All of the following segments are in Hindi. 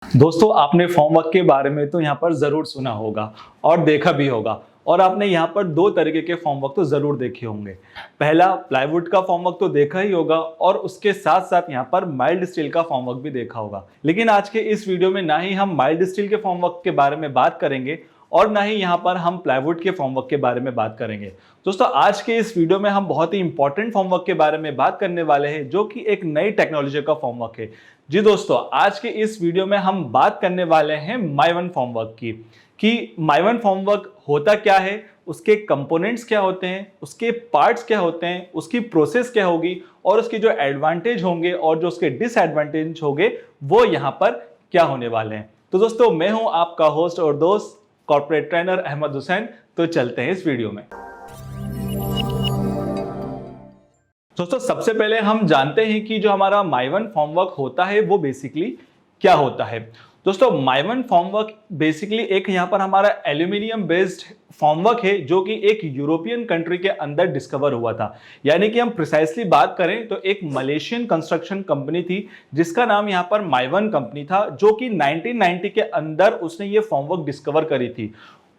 दोस्तों आपने फॉर्मवर्क के बारे में तो यहाँ पर ज़रूर सुना होगा और देखा भी होगा और आपने यहाँ पर दो तरीके के फॉर्मवर्क तो ज़रूर देखे होंगे। पहला प्लाईवुड का फॉर्मवर्क तो देखा ही होगा और उसके साथ साथ यहाँ पर माइल्ड स्टील का फॉर्मवर्क भी देखा होगा। लेकिन आज के इस वीडियो में ना ही हम माइल्ड स्टील के फॉर्मवर्क के बारे में बात करेंगे और ना ही यहाँ पर हम प्लाईवुड के फॉर्मवर्क के बारे में बात करेंगे। दोस्तों आज के इस वीडियो में हम बहुत ही इंपॉर्टेंट फॉर्मवर्क के बारे में बात करने वाले हैं जो कि एक नई टेक्नोलॉजी का फॉर्मवर्क है। जी दोस्तों, आज के इस वीडियो में हम बात करने वाले हैं माइवन फॉर्मवर्क की कि माइवन फॉर्मवर्क होता क्या है, उसके कंपोनेंट्स क्या होते हैं, उसके पार्ट्स क्या होते हैं, उसकी प्रोसेस क्या होगी और उसके जो एडवांटेज होंगे और जो उसके डिसएडवांटेज होंगे वो यहाँ पर क्या होने वाले हैं। तो दोस्तों मैं हूं आपका होस्ट और दोस्त कॉर्पोरेट ट्रेनर अहमद हुसैन। तो चलते हैं इस वीडियो में। दोस्तों सबसे पहले हम जानते हैं कि जो हमारा माइवन फॉर्मवर्क होता है वो बेसिकली क्या होता है। दोस्तों माइवन फॉर्मवर्क बेसिकली एक यहाँ पर हमारा एल्यूमिनियम बेस्ड फॉर्मवर्क है जो कि एक यूरोपियन कंट्री के अंदर डिस्कवर हुआ था। यानी कि हम प्रिसाइसली बात करें तो एक मलेशियन कंस्ट्रक्शन कंपनी थी जिसका नाम यहाँ पर माइवन कंपनी था, जो कि 1990 के अंदर उसने ये फॉर्मवर्क डिस्कवर करी थी।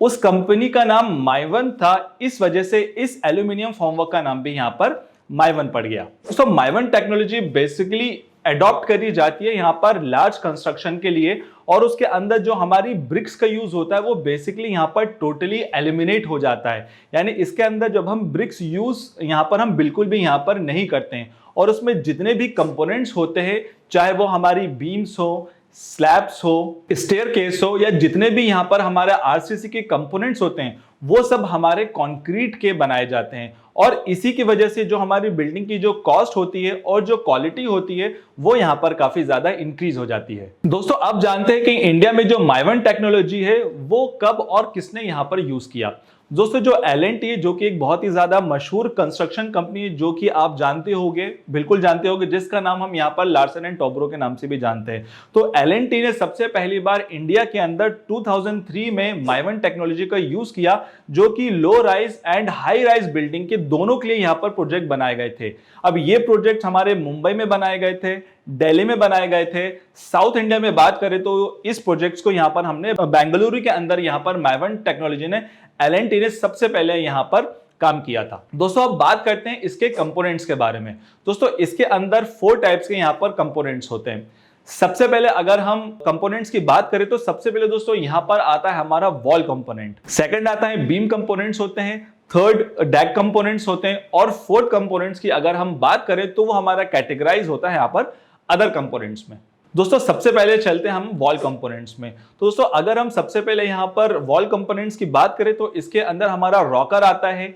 उस कंपनी का नाम माइवन था, इस वजह से इस एल्यूमिनियम फॉर्मवर्क का नाम भी यहाँ पर माइवन पड़ गया। तो माइवन टेक्नोलॉजी बेसिकली अडॉप्ट करी जाती है यहाँ पर लार्ज कंस्ट्रक्शन के लिए और उसके अंदर जो हमारी ब्रिक्स का यूज होता है वो बेसिकली यहाँ पर टोटली एलिमिनेट हो जाता है। यानी इसके अंदर जब हम ब्रिक्स यूज यहाँ पर हम बिल्कुल भी यहाँ पर नहीं करते हैं और उसमें जितने भी कंपोनेंट्स होते हैं, चाहे वो हमारी बीम्स हो, स्लैब्स हो, स्टेयरकेस हो या जितने भी यहाँ पर हमारे आरसीसी के कंपोनेंट्स होते हैं वो सब हमारे कंक्रीट के बनाए जाते हैं और इसी की वजह से जो हमारी बिल्डिंग की जो कॉस्ट होती है और जो क्वालिटी होती है वो यहाँ पर काफी ज्यादा इंक्रीज हो जाती है। दोस्तों आप जानते हैं कि इंडिया में जो माइवन टेक्नोलॉजी है वो कब और किसने यहाँ पर यूज किया। दोस्तों जो L&T है जो कि एक बहुत ही ज्यादा मशहूर कंस्ट्रक्शन कंपनी है जो कि आप जानते होंगे, बिल्कुल जानते होंगे, जिसका नाम हम यहाँ पर लार्सन एंड टोब्रो के नाम से भी जानते हैं। तो L&T ने सबसे पहली बार इंडिया के अंदर 2003 में माइवन टेक्नोलॉजी का यूज किया जो कि low rise and high rise building के दोनों के लिए यहाँ पर प्रोजेक्ट बनाए गए थे। अब ये प्रोजेक्ट हमारे मुंबई में बनाए गए थे, दिल्ली में बनाए गए थे। साउथ इंडिया में बात करें तो इस प्रोजेक्ट्स को यहाँ पर हमने बेंगलुरु के अंदर यहाँ पर माइवन टेक्नोलॉजी ने L&T ने सबसे पहले यहाँ पर काम किया था। दोस्तों अब बात करते हैं इसके कंपोनेंट्स के बारे में। दोस्तों इसके अंदर 4 टाइप्स के यहाँ पर कंपोनेंट्स होते हैं। सबसे पहले अगर हम कंपोनेंट्स की बात करें तो सबसे पहले दोस्तों यहाँ पर आता है हमारा वॉल कंपोनेंट, सेकंड आता है बीम कंपोनेंट्स होते हैं, थर्ड डेक कंपोनेंट्स होते हैं और फोर्थ कंपोनेंट्स की अगर हम बात करें तो वो हमारा कैटेगराइज होता है यहाँ पर अदर कंपोनेंट्स में। दोस्तों सबसे पहले चलते हैं हम वॉल कंपोनेंट्स में। तो दोस्तों अगर हम सबसे पहले यहाँ पर वॉल कंपोनेंट्स की बात करें तो इसके अंदर हमारा रॉकर आता है,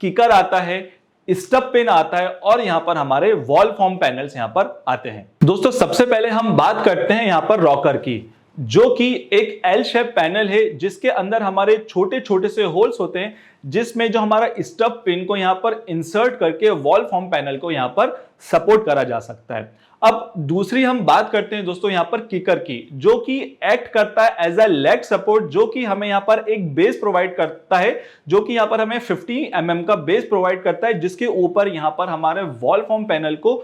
किकर आता है, स्टब पिन आता है और यहाँ पर हमारे वॉल फॉर्म पैनल्स यहाँ पर आते हैं। दोस्तों सबसे पहले हम बात करते हैं यहाँ पर रॉकर की, जो कि एक एल शेप पैनल है जिसके अंदर हमारे छोटे छोटे से होल्स होते हैं जिसमें जो हमारा स्टब पिन को यहाँ पर इंसर्ट करके वॉल फॉर्म पैनल को यहाँ पर सपोर्ट करा जा सकता है। अब दूसरी हम बात करते हैं दोस्तों यहाँ पर किकर की, जो कि एक्ट करता है एज अ लेग सपोर्ट, जो कि हमें यहाँ पर एक बेस प्रोवाइड करता है, जो कि यहाँ पर हमें 50 mm का बेस प्रोवाइड करता है जिसके ऊपर यहाँ पर हमारे वॉल फॉर्म पैनल को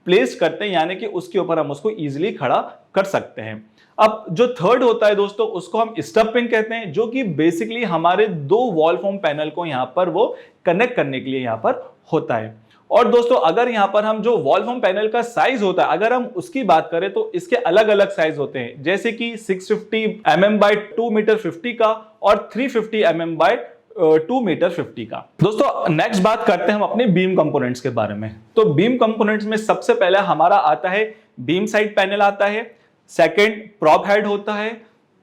प्लेस करते हैं, यानी कि उसके ऊपर हम उसको इजीली खड़ा कर सकते हैं। अब जो थर्ड होता है दोस्तों उसको हम स्टब पिन कहते हैं, जो कि बेसिकली हमारे 2 वॉल फॉर्म पैनल को यहाँ पर वो कनेक्ट करने के लिए यहाँ पर होता है। और दोस्तों अगर यहाँ पर हम जो वॉल फॉर्म पैनल का साइज होता है अगर हम उसकी बात करें तो इसके अलग अलग साइज होते हैं, जैसे कि 650 mm बाय 2 मीटर 50 का और 350 mm बाय 2 मीटर 50 का। दोस्तों नेक्स्ट बात करते हैं हम अपने बीम कंपोनेंट्स के बारे में। तो बीम कंपोनेंट्स में सबसे पहले हमारा आता है बीम साइड पैनल आता है, सेकंड प्रॉप हेड होता है,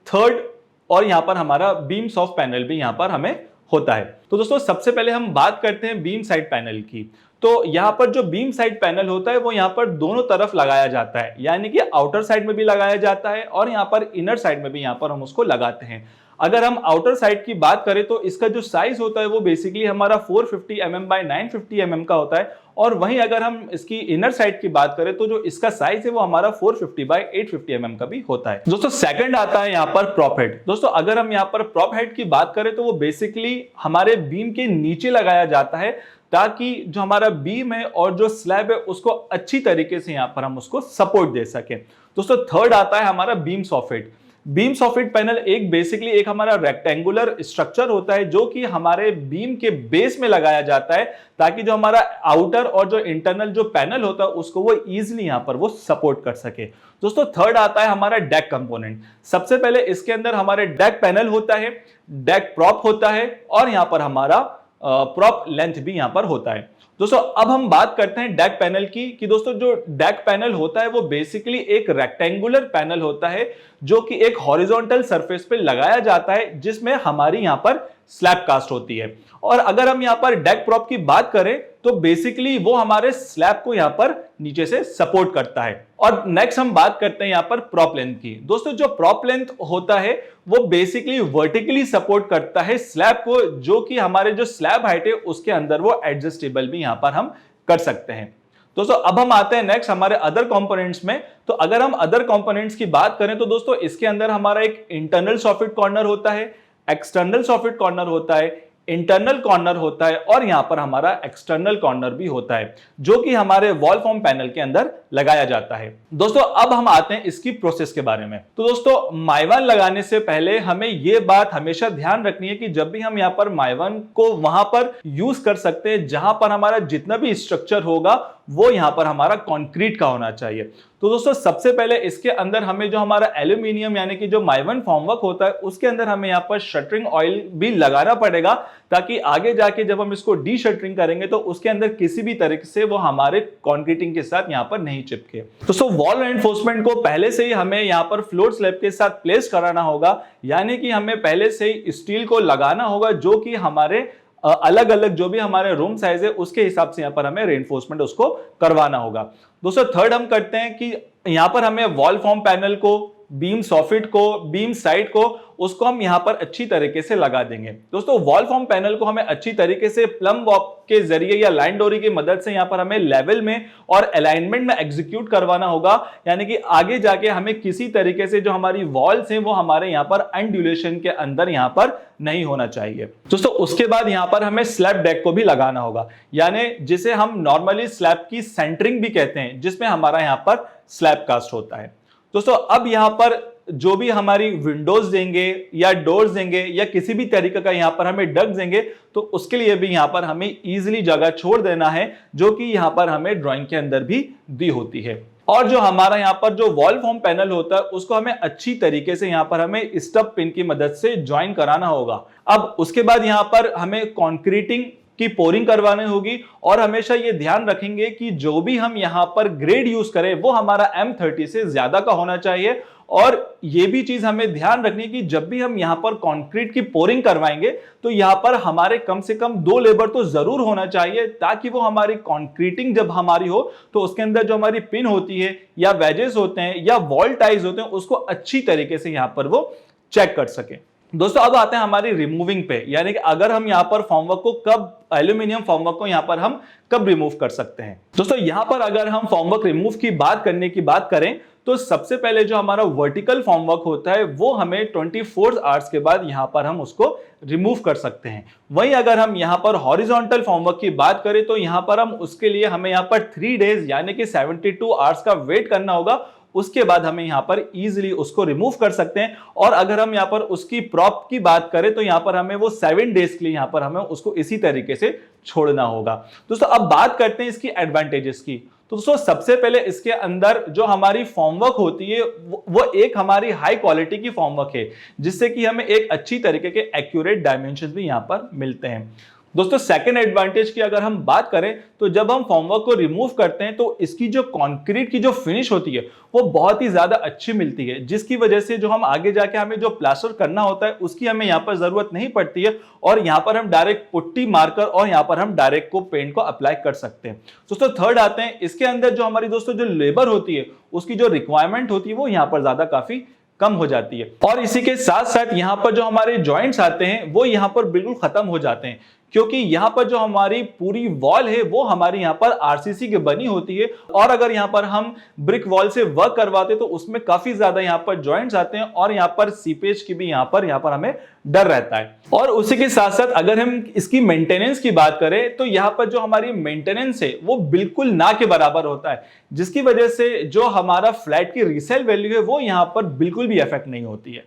थर्ड और यहाँ पर हमारा बीम सॉफ्ट पैनल भी यहाँ पर हमें होता है। तो दोस्तों सबसे पहले हम बात करते हैं बीम साइड पैनल की। तो यहाँ पर जो बीम साइड पैनल होता है वो यहाँ पर दोनों तरफ लगाया जाता है, यानी कि आउटर साइड में भी लगाया जाता है और यहाँ पर इनर साइड में भी यहाँ पर हम उसको लगाते हैं। अगर हम आउटर साइड की बात करें तो इसका जो साइज होता है वो बेसिकली हमारा 450 mm बाय 950 mm का होता है, और वहीं अगर हम इसकी इनर साइड की बात करें तो जो इसका साइज है वो हमारा 450 बाय 850 mm का भी होता है। दोस्तों सेकंड आता है यहाँ पर प्रॉप हेड। दोस्तों अगर हम यहाँ पर प्रॉप हेड की बात करें तो वो बेसिकली हमारे बीम के नीचे लगाया जाता है, ताकि जो हमारा बीम है और जो स्लैब है उसको अच्छी तरीके से यहाँ पर हम उसको सपोर्ट दे सके। दोस्तों थर्ड आता है हमारा बीम सॉफेट। बीम सॉफेट पैनल एक बेसिकली एक हमारा रेक्टेंगुलर स्ट्रक्चर होता है जो कि हमारे बीम के बेस में लगाया जाता है, ताकि जो हमारा आउटर और जो इंटरनल जो पैनल होता है उसको वो इजीली यहां पर वो सपोर्ट कर सके। दोस्तों थर्ड आता है हमारा डेक कंपोनेंट। सबसे पहले इसके अंदर हमारे डेक पैनल होता है, डेक प्रॉप होता है, और यहां पर हमारा प्रॉप लेंथ भी यहां पर होता है। दोस्तों अब हम बात करते हैं डेक पैनल की, कि दोस्तों जो डेक पैनल होता है वो बेसिकली एक रेक्टेंगुलर पैनल होता है जो कि एक हॉरिजॉन्टल सरफेस पे लगाया जाता है, जिसमें हमारी यहां पर स्लैब कास्ट होती है। और अगर हम यहां पर डेक प्रॉप की बात करें तो बेसिकली वो हमारे स्लैब को यहां पर नीचे से सपोर्ट करता है। और नेक्स्ट हम बात करते हैं यहां पर प्रॉप लेंथ की। दोस्तों जो प्रॉप लेंथ होता है वो बेसिकली वर्टिकली सपोर्ट करता है स्लैब को, जो कि हमारे जो स्लैब हाइट है उसके अंदर वो एडजस्टेबल भी यहां पर हम कर सकते हैं। दोस्तों अब हम आते हैं नेक्स्ट हमारे अदर कंपोनेंट्स में। तो अगर हम अदर कंपोनेंट्स की बात करें तो दोस्तों इसके अंदर हमारा एक इंटरनल सॉफिट कॉर्नर होता है, एक्सटर्नल सॉफिट कॉर्नर होता है, इंटरनल कॉर्नर होता है, और यहां पर हमारा एक्सटर्नल कॉर्नर भी होता है जो कि हमारे वॉल फॉर्म पैनल के अंदर लगाया जाता है। दोस्तों अब हम आते हैं इसकी प्रोसेस के बारे में। तो दोस्तों माइवान लगाने से पहले हमें यह बात हमेशा ध्यान रखनी है कि जब भी हम यहां पर माइवान को वहां पर यूज कर सकते हैं जहां पर हमारा जितना भी स्ट्रक्चर होगा वो यहां पर हमारा कंक्रीट का होना चाहिए। तो दोस्तों सबसे पहले इसके अंदर हमें जो हमारा एल्यूमिनियम यानी कि जो माइवान फॉर्मवर्क होता है उसके अंदर हमें यहाँ पर शटरिंग ऑयल भी लगाना पड़ेगा, ताकि आगे जाके जब हम इसको डी शटरिंग करेंगे तो उसके अंदर किसी भी तरीके से वो हमारे कंक्रीटिंग के साथ यहाँ पर नहीं चिपके। दोस्तों वॉल एनफोर्समेंट को पहले से ही हमें यहाँ पर फ्लोर स्लैब के साथ प्लेस कराना होगा, यानी कि हमें पहले से ही स्टील को लगाना होगा जो कि हमारे अलग अलग जो भी हमारे रूम साइज है उसके हिसाब से यहाँ पर हमें रेनफोर्समेंट उसको करवाना होगा। दोस्तों थर्ड हम करते हैं कि यहाँ पर हमें वॉल फॉर्म पैनल को, बीम सॉफिट को, बीम साइड को, उसको हम यहाँ पर अच्छी तरीके से लगा देंगे। दोस्तों वॉल फॉर्म पैनल को हमें अच्छी तरीके से प्लम वॉक के जरिए या लाइन डोरी की मदद से यहाँ पर हमें लेवल में और अलाइनमेंट में एग्जीक्यूट करवाना होगा, यानी कि आगे जाके हमें किसी तरीके से जो हमारी वॉल्स हैं वो हमारे यहाँ पर अनड्यूलेशन के अंदर यहाँ पर नहीं होना चाहिए। दोस्तों उसके बाद यहाँ पर हमें स्लैब डेक को भी लगाना होगा, यानी जिसे हम नॉर्मली स्लैब की सेंटरिंग भी कहते हैं, जिसमें हमारा यहाँ पर स्लैब कास्ट होता है। दोस्तों अब यहाँ पर जो भी हमारी विंडोज देंगे या डोर्स देंगे या किसी भी तरीके का यहाँ पर हमें डक देंगे तो उसके लिए भी यहाँ पर हमें इजीली जगह छोड़ देना है, जो कि यहाँ पर हमें ड्राइंग के अंदर भी दी होती है। और जो हमारा यहाँ पर जो वॉल फॉर्म पैनल होता है उसको हमें अच्छी तरीके से यहाँ पर हमें स्टब पिन की मदद से ज्वाइन कराना होगा। अब उसके बाद यहाँ पर हमें कॉन्क्रीटिंग की पोरिंग करवानी होगी, और हमेशा ये ध्यान रखेंगे कि जो भी हम यहाँ पर ग्रेड यूज करें वो हमारा M30 से ज्यादा का होना चाहिए। और ये भी चीज हमें ध्यान रखनी है कि जब भी हम यहाँ पर कंक्रीट की पोरिंग करवाएंगे तो यहाँ पर हमारे कम से कम 2 लेबर तो जरूर होना चाहिए, ताकि वो हमारी कंक्रीटिंग जब हमारी हो तो उसके अंदर जो हमारी पिन होती है या वेजेस होते हैं या वॉल टाइज होते हैं उसको अच्छी तरीके से यहाँ पर वो चेक कर सके। दोस्तों अब आते हैं हमारी रिमूविंग पे, यानी कि अगर हम यहाँ पर फॉर्मवर्क को कब, एल्यूमिनियम फॉर्मवर्क को यहाँ पर हम कब रिमूव कर सकते हैं। दोस्तों यहाँ पर अगर हम फॉर्मवर्क रिमूव की बात करने की बात करें तो सबसे पहले जो हमारा वर्टिकल फॉर्मवर्क होता है वो हमें 24 आवर्स के बाद यहाँ पर हम उसको रिमूव कर सकते हैं। वहीं अगर हम यहाँ पर हॉरिजॉन्टल फॉर्मवर्क की बात करें तो यहाँ पर हम उसके लिए हमें यहाँ पर 3 डेज यानी कि 72 आवर्स का वेट करना होगा, उसके बाद हमें यहाँ पर इजीली उसको रिमूव कर सकते हैं। और अगर हम यहाँ पर उसकी प्रॉप की बात करें तो यहाँ पर हमें वो 7 डेज के लिए यहाँ पर हमें उसको इसी तरीके से छोड़ना होगा। दोस्तों अब बात करते हैं इसकी एडवांटेजेस की। तो दोस्तों सबसे पहले इसके अंदर जो हमारी फॉर्मवर्क होती है वो एक हमारी हाई क्वालिटी की फॉर्मवर्क है, जिससे कि हमें एक अच्छी तरीके के एक्यूरेट डायमेंशंस भी यहाँ पर मिलते हैं। दोस्तों सेकंड एडवांटेज की अगर हम बात करें तो जब हम फॉर्मवर्क को रिमूव करते हैं तो इसकी जो कंक्रीट की जो फिनिश होती है वो बहुत ही ज्यादा अच्छी मिलती है, जिसकी वजह से जो हम आगे जाके हमें जो प्लास्टर करना होता है उसकी हमें यहाँ पर जरूरत नहीं पड़ती है, और यहाँ पर हम डायरेक्ट पुट्टी मारकर और यहाँ पर हम डायरेक्ट को पेंट को अप्लाई कर सकते हैं। दोस्तों थर्ड आते हैं इसके अंदर जो हमारी दोस्तों जो लेबर होती है उसकी जो रिक्वायरमेंट होती है वो यहाँ पर ज्यादा काफी कम हो जाती है। और इसी के साथ साथ यहाँ पर जो हमारे जॉइंट्स आते हैं वो यहाँ पर बिल्कुल खत्म हो जाते हैं, क्योंकि यहाँ पर जो हमारी पूरी वॉल है वो हमारी यहाँ पर आरसीसी की बनी होती है, और अगर यहाँ पर हम ब्रिक वॉल से वर्क करवाते तो उसमें काफी ज्यादा यहाँ पर जॉइंट्स आते हैं और यहाँ पर सीपेज की भी यहाँ पर हमें डर रहता है। और उसी के साथ साथ अगर हम इसकी मेंटेनेंस की बात करें तो यहाँ पर जो हमारी मेंटेनेंस है वो बिल्कुल ना के बराबर होता है, जिसकी वजह से जो हमारा फ्लैट की रीसेल वैल्यू है वो यहाँ पर बिल्कुल भी इफेक्ट नहीं होती है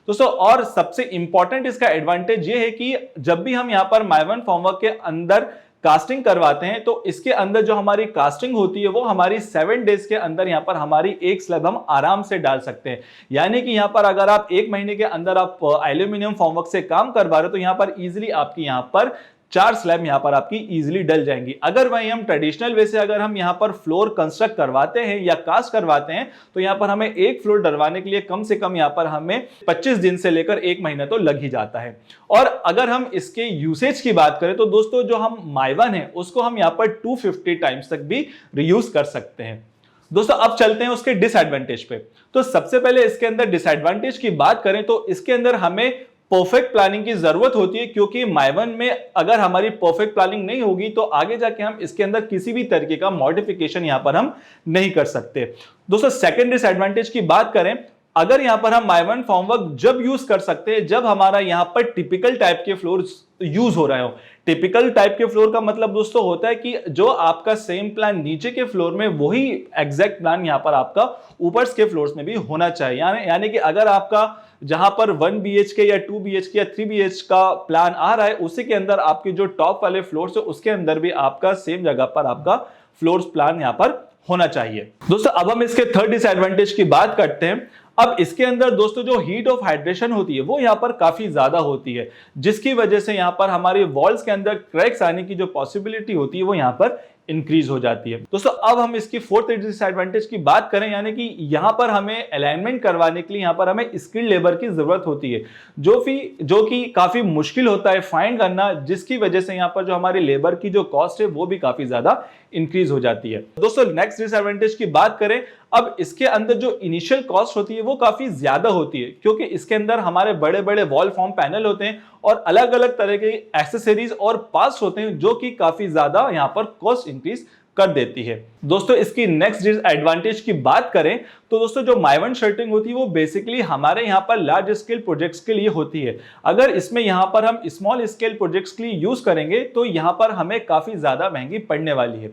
दोस्तों। और सबसे इंपॉर्टेंट इसका एडवांटेज ये है कि जब भी हम यहाँ पर माइवन फॉर्मवर्क के अंदर कास्टिंग करवाते हैं तो इसके अंदर जो हमारी कास्टिंग होती है वो हमारी 7 डेज के अंदर यहाँ पर हमारी एक स्लैब हम आराम से डाल सकते हैं। यानी कि यहाँ पर अगर आप 1 महीने के अंदर आप एल्यूमिनियम फॉर्मवर्क से काम करवा रहे हो तो यहाँ पर इजीली आपकी यहाँ पर 4 स्लैब यहाँ पर आपकी इजीली डल जाएंगी। अगर वहीं हम ट्रेडिशनल वे से अगर हम यहाँ पर फ्लोर कंस्ट्रक्ट करवाते हैं या कास्ट करवाते हैं तो यहाँ पर हमें एक फ्लोर डलवाने के लिए कम से कम यहाँ पर हमें 25 दिन से लेकर 1 महीना तो लग ही जाता है। और अगर हम इसके यूसेज की बात करें तो दोस्तों जो हम माइवन है उसको हम यहाँ पर 250 टाइम्स तक भी रीयूज कर सकते हैं। दोस्तों अब चलते हैं उसके डिसएडवांटेज पे। तो सबसे पहले इसके अंदर डिसएडवांटेज की बात करें तो इसके अंदर हमें परफेक्ट प्लानिंग की जरूरत होती है, क्योंकि माइवन में अगर हमारी परफेक्ट प्लानिंग नहीं होगी तो आगे जाके हम इसके अंदर किसी भी तरीके का मॉडिफिकेशन यहां पर हम नहीं कर सकते। दोस्तों सेकंड डिसएडवांटेज की बात करें, अगर यहां पर हम माइवन फॉर्मवर्क जब यूज कर सकते हैं जब हमारा यहां पर टिपिकल टाइप के फ्लोर यूज हो रहे हो। टिपिकल टाइप के फ्लोर का मतलब दोस्तों होता है कि जो आपका सेम प्लान नीचे के फ्लोर में वही एग्जैक्ट प्लान यहां पर आपका ऊपर के फ्लोर्स में भी होना चाहिए। यानी कि अगर आपका जहां पर 1 BHK या 2 BHK या 3 BHK का प्लान आ रहा है उसी के अंदर आपके जो टॉप वाले फ्लोर्स है उसके अंदर भी आपका सेम जगह पर आपका फ्लोर्स प्लान यहां पर होना चाहिए। दोस्तों अब हम इसके थर्ड डिसएडवांटेज की बात करते हैं। अब इसके अंदर दोस्तों जो हीट ऑफ हाइड्रेशन होती है वो यहाँ पर काफी ज्यादा होती है, जिसकी वजह से यहाँ पर हमारे वॉल्स के अंदर क्रैक्स आने की जो पॉसिबिलिटी होती है वो यहाँ पर इंक्रीज हो जाती है। दोस्तों अब हम इसकी फोर्थ डिसएडवांटेज की बात करें, यानी कि यहाँ पर हमें अलाइनमेंट करवाने के लिए यहाँ पर हमें स्किल्ड लेबर की जरूरत होती है, जो कि काफी मुश्किल होता है फाइंड करना, जिसकी वजह से यहाँ पर जो हमारी लेबर की जो कॉस्ट है वो भी काफी ज्यादा इंक्रीज हो जाती है। दोस्तों नेक्स्ट डिसएडवांटेज की बात करें, अब इसके अंदर जो इनिशियल कॉस्ट होती है वो काफी ज्यादा होती है, क्योंकि इसके अंदर हमारे बड़े बड़े वॉल फॉर्म पैनल होते हैं और अलग अलग तरह के एक्सेसरीज और पार्ट्स होते हैं जो कि काफी ज्यादा यहाँ पर कॉस्ट इंक्रीज कर देती है। दोस्तों इसकी नेक्स्ट डिसएडवांटेज की बात करें तो दोस्तों जो माइवन शर्टिंग होती है वो बेसिकली हमारे यहाँ पर लार्ज स्केल प्रोजेक्ट्स के लिए होती है। अगर इसमें यहाँ पर हम स्मॉल स्केल प्रोजेक्ट्स के लिए यूज करेंगे तो यहाँ पर हमें काफी ज्यादा महंगी पड़ने वाली है।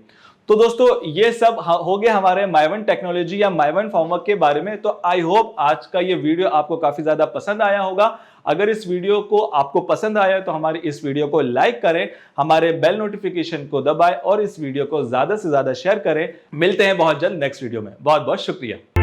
तो दोस्तों ये सब हो गया हमारे माइवन टेक्नोलॉजी या माइवन फॉर्मवर्क के बारे में। तो आई होप आज का ये वीडियो आपको काफी ज्यादा पसंद आया होगा। अगर इस वीडियो को आपको पसंद आया तो हमारे इस वीडियो को लाइक करें, हमारे बेल नोटिफिकेशन को दबाएं और इस वीडियो को ज्यादा से ज्यादा शेयर करें। मिलते हैं बहुत जल्द नेक्स्ट वीडियो में। बहुत बहुत शुक्रिया।